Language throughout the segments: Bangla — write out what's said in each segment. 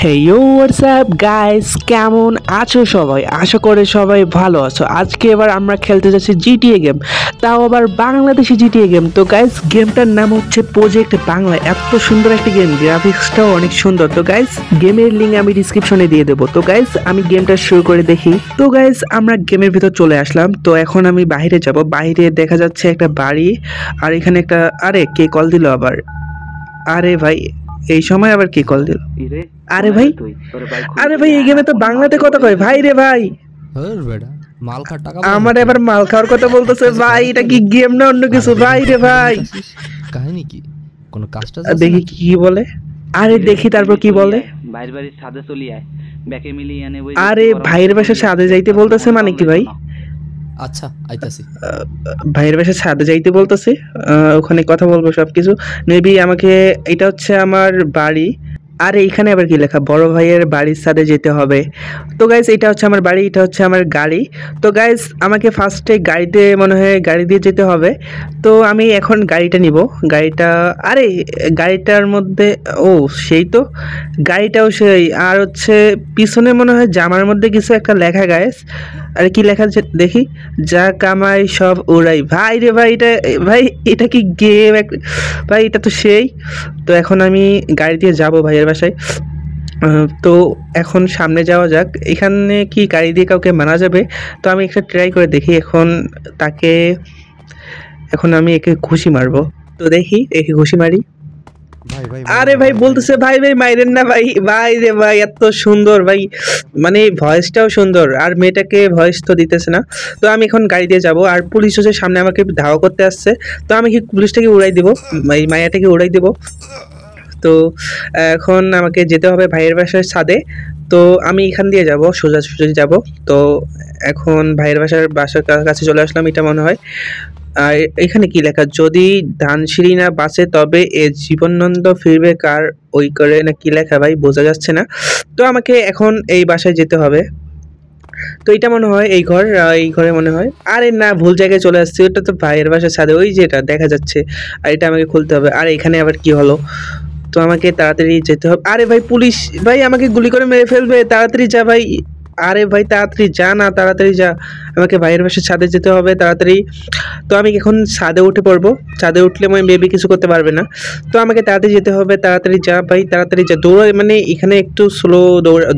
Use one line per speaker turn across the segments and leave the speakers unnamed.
হেইয়ো হোয়াটসঅ্যাপ গাইস, কেমন আছো সবাই? আশা করে সবাই ভালো আছো। আজকে এবার আমরা খেলতে যাচ্ছি জিটিএ গেম, তাও আবার বাংলাদেশি জিটিএ গেম। তো গাইস, গেমটার নাম হচ্ছে প্রজেক্ট বাংলা। এত সুন্দর একটা গেম, গ্রাফিক্সটাও অনেক সুন্দর। তো গাইস, গেমের লিঙ্ক আমি ডিসক্রিপশনে দিয়ে দেবো। তো গাইস, আমি গেমটা শুরু করে দেখি। তো গাইস, আমরা গেমের ভিতর চলে আসলাম। তো এখন আমি বাইরে যাব। বাইরে দেখা যাচ্ছে একটা বাড়ি, আর এখানে একটা, আরে কে কল দিল আবার? আরে ভাই, এই সময় আবার কে কল দিল? আরে ভাই, আরে ভাই, এই গেমে তো বাংলাতে কথা কয় ভাই। রে ভাই,
মাল খাওয়ার টাকা
আমার এবার মাল খাওয়ার কথা বলতেছে ভাই। এটা কি গেম না অন্য কিছু? ভাই রে ভাই,
কাহিনী কি? কোন কাজটা
দেখি কি বলে। আরে দেখি তারপর কি বলে।
ভাইয়ের বাড়ির ছাদে চলি আয়, ব্যাকে মিলিয়ে আনে ওই।
আরে ভাইয়ের বাসায় ছাদে যাইতে বলতেছে মানে কি ভাই?
আচ্ছা আইতাছি।
ভাইয়ের বাসায় ছাদে যাইতে বলতেছে, ওখানে কথা বলবো সবকিছু। মেবি আমাকে, এটা হচ্ছে আমার বাড়ি। আর এইখানে আবার কি লেখা? বড় ভাইয়ের বাড়ির ছাদে যেতে হবে। তো গাইস, এটা হচ্ছে আমার বাড়ি, এটা হচ্ছে আমার গাড়ি। তো গাইস, আমাকে ফার্স্টে গাড়িতে মনে হয় গাড়ি দিয়ে যেতে হবে। তো আমি এখন গাড়িটা নিব। গাড়িটা, আরে গাড়িটার মধ্যে, ও সেই তো, গাড়িটাও সেই। আর হচ্ছে পিছনে মনে হয় জামার মধ্যে কিছু একটা লেখা গাইস। আরে কি লেখা দেখি, যা কামাই সব উড়াই। ভাই রে ভাই, এটা ভাই, এটা কি গেম ভাই? এটা তো সেই। তো এখন আমি গাড়ি দিয়ে যাব ভাইয়ের বাসায়। তো এখন সামনে যাওয়া যাক। এখানে কি গাড়ি দিয়ে কাউকে মানা যাবে? তো আমি একটা ট্রাই করে দেখি। এখন আমি একে ঘুষি মারবো। তো দেখি একে ঘুষি মারি। আরে ভাই বলতেছে ভাই ভাই মাইরেন না ভাই। ভাই রে ভাই, এত সুন্দর ভাই, মানে ভয়েসটাও সুন্দর, আর মেয়েটাকে ভয়েস তো দিতেছে না। তো আমি এখন গাড়ি দিয়ে যাব, আর পুলিশ হচ্ছে সামনে আমাকে ধাওয়া করতে আসছে। তো আমি কি পুলিশটাকে উড়াই দিব, এই মাইয়াটাকে উড়াই দিব। তো এখন আমাকে যেতে হবে ভাইয়ের বাসার ছাদে। তো আমি এখান দিয়ে যাব, সোজা সোজা যাব। তো এখন ভাইয়ের বাসার কাছে চলে আসলাম, এটা মনে হয়। আর এখানে কি লেখা? যদি ধানসিঁড়ি না বাঁচে তবে এ জীবনানন্দ ফিরবে কার ওই করে, না কি লেখা ভাই বোঝা যাচ্ছে না। তো আমাকে এখন এই বাসায় যেতে হবে। তো এটা মনে হয় এই ঘর, এই ঘরে মনে হয়। আরে না, ভুল জায়গায় চলে আসছে। ওটা তো ভাইয়ের বাসার ছাদে, ওই যেটা দেখা যাচ্ছে। আর এটা আমাকে খুলতে হবে। আর এখানে আবার কি হলো? তো আমাকে তাড়াতাড়ি যেতে হবে। আরে ভাই পুলিশ ভাই, আমাকে গুলি করে মেরে ফেলবে। তাড়াতাড়ি যা ভাই। আরে ভাই তাড়াতাড়ি যা না, তাড়াতাড়ি যা। আমাকে ভাইয়ের বাসার ছাদে যেতে হবে তাড়াতাড়ি। তো আমি এখন ছাদে উঠে পড়বো। ছাদে উঠলে আমি বেবি কিছু করতে পারবে না। তো আমাকে তাড়াতাড়ি যেতে হবে। তাড়াতাড়ি যা ভাই, তাড়াতাড়ি যা। দৌড়ায় মানে এখানে একটু স্লো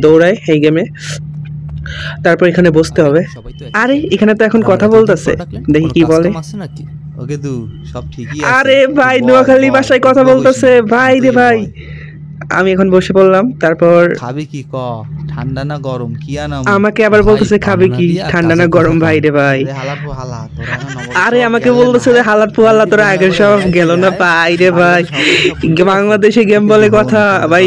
দৌড়ায় এই গেমে। তারপর এখানে বসতে হবে। আরে এখানে তো এখন কথা বলতেছে, দেখি কি বলে।
ওকে দু সব ঠিকই আছে।
আরে ভাই, নোয়াখালী ভাষায় কথা বলতেছে ভাই রে ভাই। আমি এখন বসে পড়লাম। তারপর
খাবি কি ক? ঠান্ডা না গরম কি আনাম?
আমাকে আবার বলতেছে খাবে কি, ঠান্ডা না গরম? ভাই রে ভাই, আরে আমাকে বলতেছে যে হালাত পুহাল্লা, তোরা আগে সব গেল না ভাই রে ভাই। বাংলাদেশে গেম বলে কথা ভাই,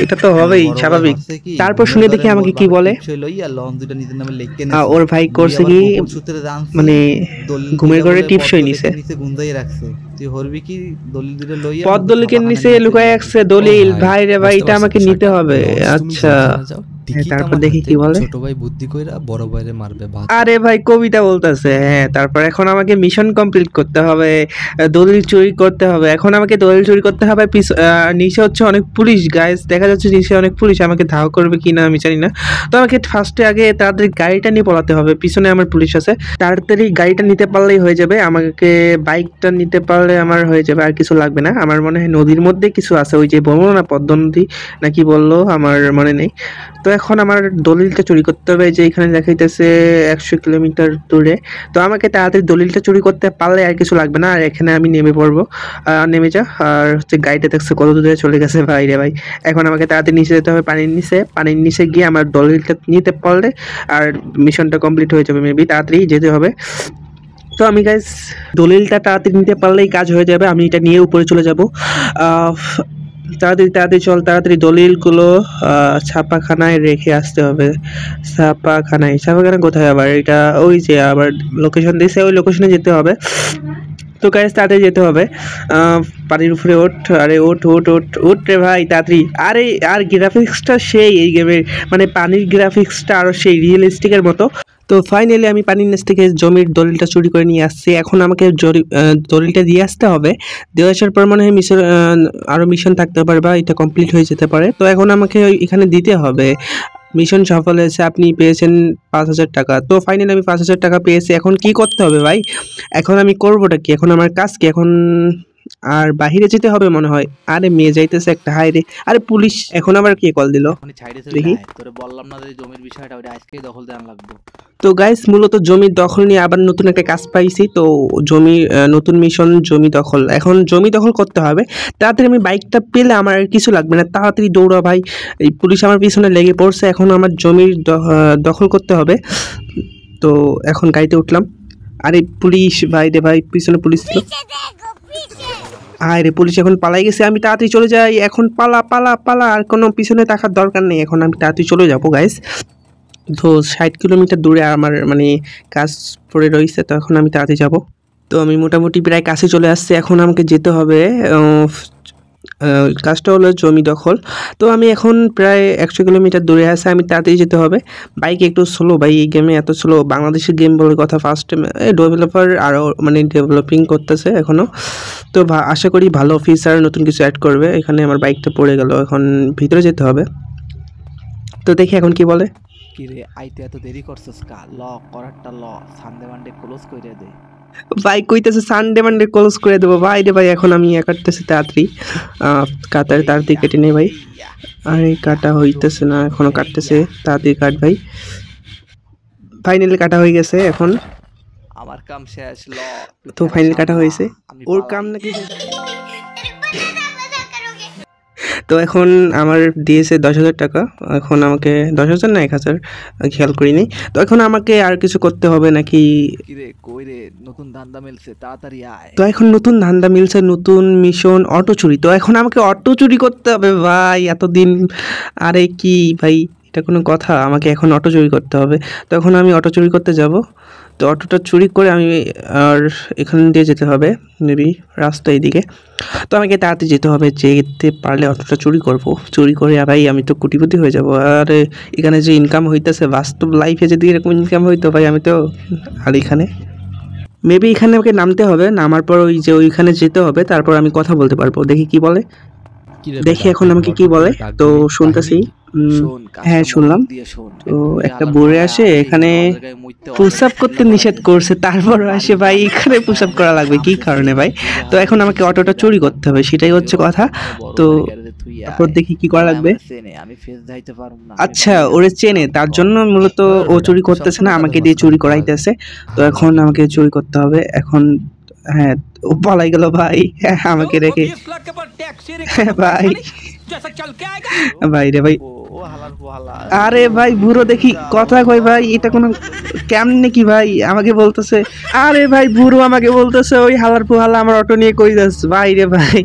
এটা তো হবেই স্বাভাবিক। তারপর শুনে দেখি আমাকে কি বলে। ওর ভাই করছে কি, মানে ঘুমের ঘরে টিপসই নিছে। পদ দলিলের নিচে লুকায় রাখছে দলিল। ভাই রে ভাই, এটা আমাকে নিতে হবে। আচ্ছা, তারপর দেখি কি বলে।
ছোট ভাই বুদ্ধি কইরা বড় ভাইরে মারবে।
আরে ভাই কবিতা বলতেছে। হ্যাঁ, তারপর এখন আমাকে মিশন কমপ্লিট করতে হবে, দলিল চুরি করতে হবে। এখন আমাকে দলিল চুরি করতে হবে। নিচে হচ্ছে অনেক পুলিশ গাইস, দেখা যাচ্ছে নিচে অনেক পুলিশ। আমাকে ধাওয়া করবে কিনা আমি জানি না। তো আমাকে ফার্স্টে আগে তাড়াতাড়ি গাড়িটা নিয়ে পড়াতে হবে। পিছনে আমার পুলিশ আছে, তাড়াতাড়ি গাড়িটা নিতে পারলেই হয়ে যাবে। আমাকে বাইকটা নিতে পারলে আমার হয়ে যাবে, আর কিছু লাগবে না। আমার মনে হয় নদীর মধ্যে কিছু আছে, ওই যে বললো না পদ্ম নদী নাকি বললো, আমার মনে নেই। তো এখন আমার দলিলটা চুরি করতে হবে, যে এখানে দেখাইতেছে 100 কিলোমিটার দূরে। তো আমাকে তাড়াতাড়ি দলিলটা চুরি করতে পারলে আর কিছু লাগবে না। আর এখানে আমি নেমে পড়বো। নেমে যা। আর হচ্ছে গাড়িটা দেখছে কত দূরে চলে গেছে ভাই রে ভাই। এখন আমাকে তাড়াতাড়ি নিচে যেতে হবে, পানির নিচে গিয়ে আমার দলিলটা নিতে পারলে আর মিশনটা কমপ্লিট হয়ে যাবে। মেবি তাড়াতাড়ি যেতে হবে। তো আমি গাইস দলিলটা তাড়াতাড়ি নিতে পারলেই কাজ হয়ে যাবে। আমি এটা নিয়ে উপরে চলে যাব। তাড়াতাড়ি চল, তাড়াতাড়ি দলিলগুলো ছাপাখানায় রেখে আসতে হবে। ছাপাখানা কোথায় আবার? এটা ওই যে আবার লোকেশন দিয়েছে, ওই লোকেশনে যেতে হবে। তো গাইস তাড়াতাড়ি যেতে হবে। পানির উপরে ওঠ, আরে ওঠ ওঠ ওঠ ওঠ রে ভাই তাড়াতাড়ি। আরে আর গ্রাফিক্সটা সেই এই গেমের, মানে পানির গ্রাফিক্সটা আরও সেই রিয়েলিস্টিকের মতো। তো ফাইনালি আমি পানির নিচ থেকে জমির দলিলটা চুরি করে নিয়ে আসছি। এখন আমাকে দলিলটা দিয়ে আসতে হবে। দিয়ে আসার পর মনে হয় মিশন, আরও মিশন থাকতে পারে বা এটা কমপ্লিট হয়ে যেতে পারে। তো এখন আমাকে এখানে দিতে হবে। মিশন সফল হয়েছে, আপনি পেয়েছেন 5,000 টাকা। তো ফাইনালি আমি 5,000 টাকা পেয়েছি। এখন কি করতে হবে ভাই? এখন আমি করবোটা কি? এখন আমার কাজ কি? এখন আর বাহিরে যেতে হবে মনে হয়। আরে মেয়ে যাইতেছে একটা, হায় রে! আরে পুলিশ! এখন আবার কে কল দিল?
মানে ছাইড়ে
দেখি।
তোরে বললাম না যে জমির বিষয়টা, ওটা আজকেই দখল দেওয়া লাগবে।
তো গাইস, মূলত জমির দখল নিয়ে আবার নতুন একটা কাজ পাইছি। তো নতুন মিশন জমি দখল। এখন জমি দখল করতে হবে। তাড়াতাড়ি আমি বাইকটা পেলে আমার আর কিছু লাগবে না, তাড়াতাড়ি দৌড়া ভাই। এই পুলিশ আমার পিছনে লেগে পড়ছে। এখন আমার জমির দখল করতে হবে। তো এখন গাড়িতে উঠলাম। আরে পুলিশ ভাই রে ভাই, পিছনে পুলিশ ছিল। আরে পুলিশ এখন পালাই গেছে। আমি তাড়াতাড়ি চলে যাই। এখন পালা পালা পালা, আর কোনো পিছনে তাকার দরকার নেই। এখন আমি তাড়াতাড়ি চলে যাবো গাইস। তো 60 কিলোমিটার দূরে আমার মানে কাজ পড়ে রয়েছে। তো এখন আমি তাড়াতাড়ি যাব। তো আমি মোটামুটি প্রায় কাছে চলে আসছি। এখন আমাকে যেতে হবে, কাজটা হলো জমি দখল। তো আমি এখন প্রায় 100 কিলোমিটার দূরে আছে, আমি তাড়াতাড়ি যেতে হবে। বাইক একটু স্লো ভাই, এই গেমে এত স্লো। বাংলাদেশের গেম বলে কথা, ফার্স্ট ডেভেলপার আরও মানে ডেভেলপিং করতেছে এখনও। তো আশা করি ভালো ফিচার নতুন কিছু অ্যাড করবে। এখানে আমার বাইকটা পড়ে গেল, এখন ভিতরে যেতে হবে। তো দেখি এখন কি বলে।
কি রে, আইতে এত দেরি করছস কা? ল করারটা ল, সানডে মানডে ক্লোজ কইরা দে।
ভাই কইতেছে সানডে মানডে ক্লোজ করে দেবো। ভাই রে ভাই, এখন আমি কাটতেছি তাড়াতাড়ি, কাতার তাড়াতাড়ি কেটে নেই ভাই। আরে কাটা হইতেছে না, এখনো কাটতেছে। তাড়াতাড়ি কাট ভাই। ফাইনালি কাটা হয়ে গেছে এখন।
আমার কাম শেষ, ল।
তো ফাইনালি কাটা হয়েছে। ওর কাম নাকি। তো এখন আমার দিয়েছে 10,000 টাকা। এখন আমাকে 10,000 না 1,000, খেয়াল করিনি। তো এখন আমাকে আর কিছু করতে হবে নাকি?
কি রে, কই রে? নতুন ধান্দা মিলছে, তাড়াতাড়ি আয়।
তো এখন নতুন ধান্দা মিলছে, নতুন মিশন অটো চুরি। তো এখন আমাকে অটো চুরি করতে হবে ভাই, এতদিন। আরে কি ভাই, এটা কোনো কথা? আমাকে এখন অটো চুরি করতে হবে। তো এখন আমি অটো চুরি করতে যাব। তো অটোটা চুরি করে আমি আর এখান দিয়ে যেতে হবে, মেবি রাস্তা এইদিকে। তো আমাকে তাড়াতাড়ি যেতে হবে, যেতে পারলে অটোটা চুরি করব। চুরি করে ভাই আমি তো কোটিপতি হয়ে যাব। আর এখানে যে ইনকাম হইতেছে, বাস্তব লাইফে যদি এরকম ইনকাম হইতো ভাই, আমি তো। আর এখানে মেবি এখানে ওকে নামতে হবে, নামার পর ওই যে ওইখানে যেতে হবে, তারপর আমি কথা বলতে পারবো। দেখি কি বলে। দেখি এখন আমাকে কি বলে। তো শুনতেছি। হ্যাঁ শুনলাম। তো একটা বুড়ে আসে এখানে, পুশ আপ করতে নিষেধ করছে, তারপর আসে ভাই এখানে পুশ আপ করা লাগবে কি কারণে ভাই? তো এখন আমাকে অটোটা চুরি করতে হবে, সেটাই হচ্ছে কথা। তো তারপর দেখি কি করা লাগবে। আচ্ছা, ওরে চেনে, তার জন্য মূলত ও চুরি করতেছে না, আমাকে দিয়ে চুরি করাইতেছে। তো এখন আমাকে চুরি করতে হবে এখন। হ্যাঁ, ও পালাই গেল ভাই, আমাকে রেখে। ভাই ভাই রে ভাই, আরে ভাই বুড়ো দেখি কথা কই ভাই, এটা কোনো কেমনে কি ভাই? আমাকে বলতেছে, আরে ভাই বুড়ো আমাকে বলতেছে ওই হালার পুহালা আমার অটো নিয়ে কই যাস? ভাই রে ভাই,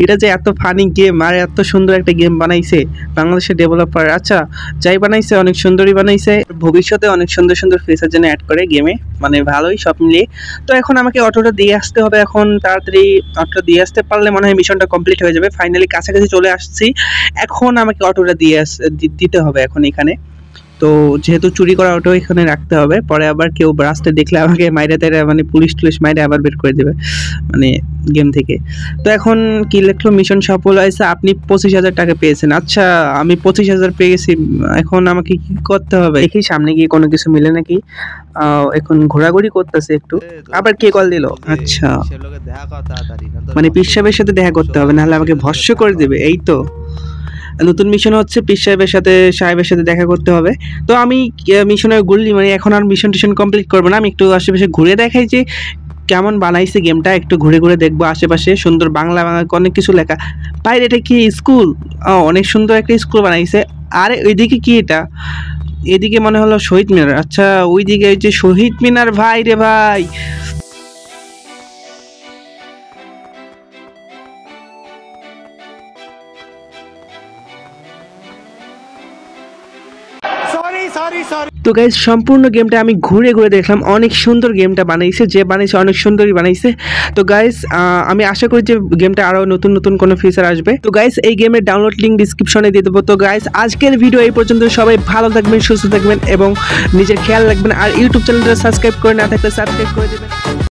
এটা যে এত ফানি গেম আর এত সুন্দর একটা গেম বানাইছে বাংলাদেশের ডেভেলপার। আচ্ছা, যাই বানাইছে অনেক সুন্দরই বানাইছে। ভবিষ্যতে অনেক সুন্দর সুন্দর ফিচার যেন অ্যাড করে গেমে, মানে ভালোই সব মিলিয়ে। তো এখন আমাকে অটোটা দিয়ে আসতে হবে। এখন তাড়াতাড়ি অটোটা দিয়ে আসতে পারলে মনে হয় মিশনটা কমপ্লিট হয়ে যাবে। ফাইনালি কাছাকাছি চলে আসছি। এখন আমাকে অটোটা দিতে হবে এখন এখানে। তো যেহেতু চুরি করা অটো এখানে রাখতে হবে, পরে আবার কেউ রাস্তায় দেখলে আমাকে মাইরে তাইরে, মানে পুলিশ টুলিশ মাইরে আবার বের করে দেবে মানে গেম থেকে। তো এখন কি লিখলো, মিশন সফল হয়েছে, আপনি 25,000 টাকা পেয়েছেন। আচ্ছা, আমি 25,000 পেয়ে গেছি। এখন আমাকে কি করতে হবে দেখি, সামনে গিয়ে কোনো কিছু মিলে নাকি। এখন ঘোরাঘুরি করতেছে একটু। আবার কে কল দিল? আচ্ছা, মানে পীর সাহেবের সাথে দেখা করতে হবে, নাহলে আমাকে ভস্য করে দেবে। এই তো নতুন মিশন হচ্ছে, পীর সাহেবের সাথে দেখা করতে হবে। তো আমি মিশনে ঘুরলি, মানে এখন আর মিশন টিশন কমপ্লিট করবো না, আমি একটু আশেপাশে ঘুরে দেখাই যে কেমন বানাইছে গেমটা। একটু ঘুরে ঘুরে দেখবো আশেপাশে। সুন্দর বাংলা অনেক কিছু লেখা। ভাই এটা কি স্কুল? অনেক সুন্দর একটা স্কুল বানাইছে। আরে ওইদিকে কি এটা? এদিকে মনে হলো শহীদ মিনার। আচ্ছা, ওইদিকে ওই যে শহীদ মিনার। ভাই রে ভাই, তো গাইস সম্পূর্ণ গেমটা আমি ঘুরে ঘুরে দেখলাম, অনেক সুন্দর গেমটা বানাইছে, যে বানাইছে অনেক সুন্দরই বানাইছে। তো গাইস আমি আশা করি যে গেমটা আরও নতুন নতুন কোনো ফিচার আসবে। তো গাইস এই গেমের ডাউনলোড লিঙ্ক ডিসক্রিপশনে দিয়ে দেবো। তো গাইস আজকের ভিডিও এই পর্যন্ত, সবাই ভালো থাকবেন, সুস্থ থাকবেন এবং নিজের খেয়াল রাখবেন। আর ইউটিউব চ্যানেলটা সাবস্ক্রাইব করে না থাকলে সাবস্ক্রাইব করে দেবেন।